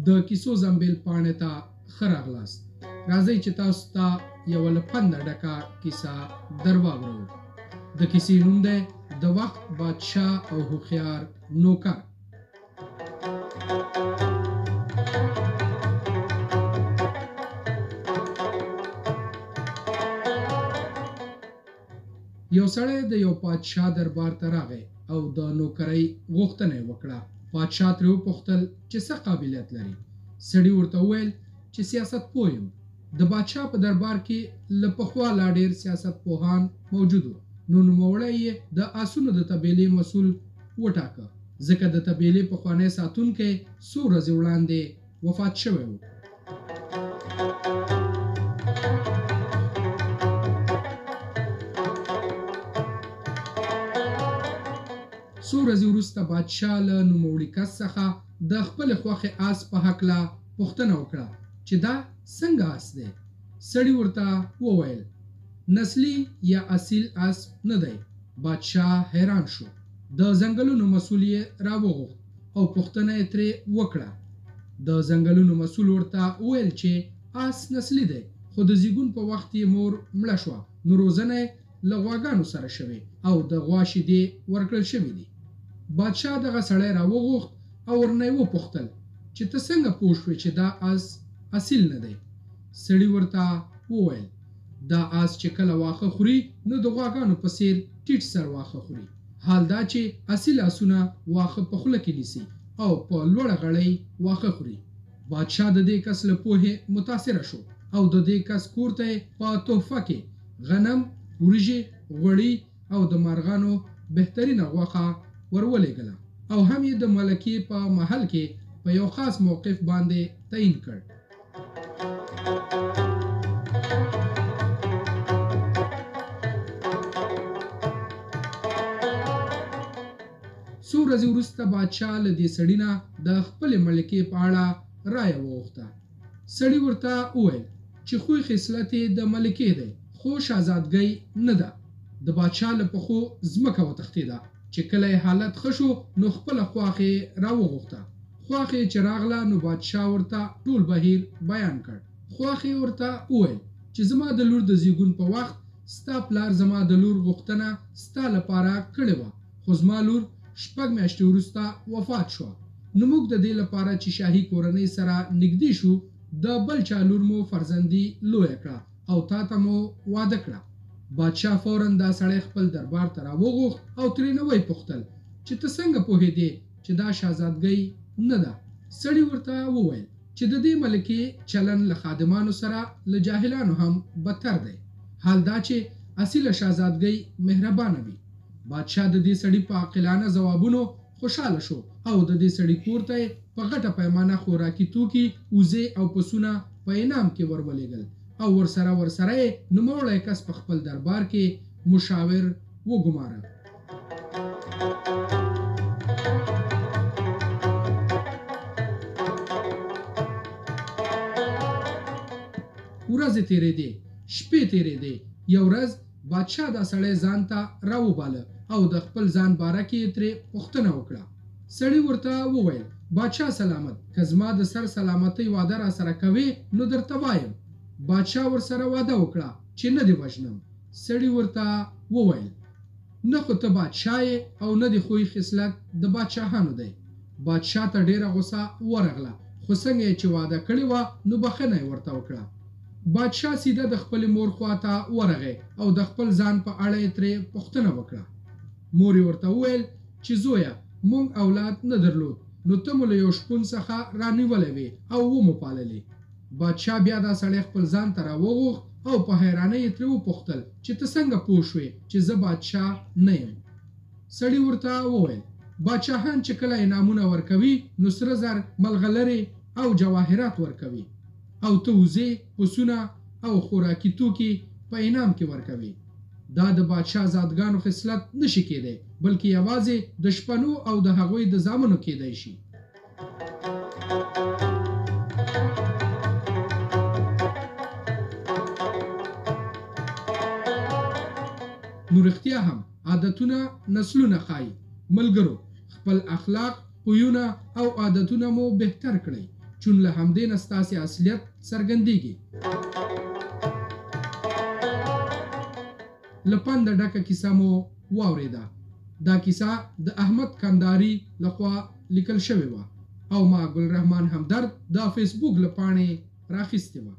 د کیسو زمبیل پاڼې ته ښه راغلاست. راځئ چې تاسو ته یوه له پنده ډکه کیسه در واورو. د کیسې نوم دی د وخت بادشاه او هوښیار نوکر. یو سړی د یو پادشاه دربار ته راغی او د نوکرۍ غوښتنه یې وکړه. پادشاه ترې وپوښتل چې څه قابلیت لري. سړي ورته وویل چې سیاست پوه یم. د پادشاه په دربار کې له پخوا لا ډېر سیاست پوهان موجود وو، نو نوموړی یې د آسونو د طبیلې مسؤل وټاکه، ځکه د طبیلې پخوانی ساتونکی څو ورځې وړاندې وفات شوی و. څو ورځې وروسته بادشاه له نوموړي کس څخه د خپلې خوښې آس په هکله پوښتنه وکړه چې دا څنګه آس دی. سړي ورته وویل نسلي یا اصیل آس نه دی. بادشاه حیران شو. د ځنګلونو مسؤل یې راوغوښت او پوښتنه یې ترې وکړه. د ځنګلونو مسؤل ورته وویل چې آس نسلي دی، خو د زیږون په وخت یې مور مړه شوه، نو روزنه یې له غواګانو سره شوې او د غوا شیدې ورکړل شوي دي. بادشاه دغه سړی راوغوښت او ورنه یې وپوښتل چې ته څنګه پوه شوې چې دا آس اصیل نه دی. سړي ورته وویل دا آس چې کله واښه خوري نو د غواګانو په څیر ټیټ سر واښه خوري، حال دا چې اصیل آسونه واښه په خوله کې نیسي او په لوړه غړۍ واښه خوري. بادشاه د دې کس له پوهې متاثره شو او د دې کس کور ته په تحفه کې غنم، وریجې، غوړي او د مارغانو بهترینه غوښه ورولېږله او هم یې د ملکې په محل کې په یو خاص موقف باندې تعیین کړ. څو ورځې وروسته بادشاه له دې سړي نه د خپلې ملکې په اړه رایه وغوښته. سړي ورته وویل چې خوی خصلت یې د ملکې دی، خو شهزادګۍ نه ده. د بادشاه له پښو ځمکه وتښتېده. چې کله یې حالت ښه شو نو خپله خواښې راوغوښته. خواښې چې راغله نو بادشاه ورته ټول بهیر بیان کړ. خواښې ورته وویل چې زما د لور د زیږون په وخت ستا پلار زما د لور غوښتنه ستا لپاره کړې وه، خو زما لور 6 میاشتې وروسته وفات شوه. نو موږ د دې لپاره چې شاهي کورنۍ سره نږدې شو، د بل چا لور مو فرزندي لویه کړه او تا ته مو واده کړه. بادشاه فوراً دا سړی خپل دربار ته راوغوښت او ترې نه ویې پوښتل چې ته څنګه پوهېدې چې دا شهزادګۍ نه ده. سړي ورته وویل چې د دې ملکې چلن له خادمانو سره له جاهلانو هم بدتر دی، حال دا چې اصیله شهزادګۍ مهربانه وي. بادشاه د دې سړي په عاقلانه ځوابونو خوشحاله شو او د دې سړي کور ته په غټه پیمانه خوراکي توکي، وزې او پسونه په انعام کې ورولېږل او ورسره یې نوموړی کس په خپل دربار کې مشاور وګماره. ورځې تېرېدې، شپې تېرېدې. یو ورځ بادشاه دا سړی ځان ته راوباله او د خپل ځان باره کې یې ترې پوښتنه وکړه. سړي ورته وویل بادشاه سلامت، که زما د سر سلامتۍ واده را سره کوې نو درته وایم. بادشاه ورسره واده وکړه چې نه دې وژنم. سړي ورته وویل نه خو ته بادشاه یې او نه دې خوی خصلت د بادشاهانو دی. بادشاه ته ډېره غوسه ورغله، خو څنګه یې چې واده کړې وه نو بخښنه یې ورته وکړه. بادشاه سیده د خپلې مور خواته ورغی او د خپل ځان په اړه یې ترې پوښتنه وکړه. مور یې ورته وویل چې زویه، مونږ اولاد نه درلود، نو ته مو له یو شپون څخه رانیولی وې او ومو پاللې. بادشاه بیا دا سړی خپل ځان ته راوغوښت او په حیرانۍ یې ترې وپوښتل چې ته څنګه پوه شوې چې زه بادشاه نه یم. سړي ورته وویل بادشاهان چې کله انعامونه ورکوي نو سره زر، ملغلرې او جواهرات ورکوي، او ته وزې، پسونه او خوراکي توکي په انعام کې ورکوي. دا د بادشاه زادګانو خصلت نشي کېدی، بلکې یوازې د شپنو او د هغوی د زامنو کېدی شي. نو رښتیا هم عادتونه نسلونه ښایي. ملګرو، خپل اخلاق، خویونه او عادتونه مو بهتر کړئ، چون له همدې نه ستاسې اصلیت څرګندېږي. له پنده ډکه کیسه مو واورېده. دا کیسه د احمد کندهاري لخوا لیکل شوې وه او ما ګل رحمان همدرد د فیسبوک له پاڼې راخیستې وه.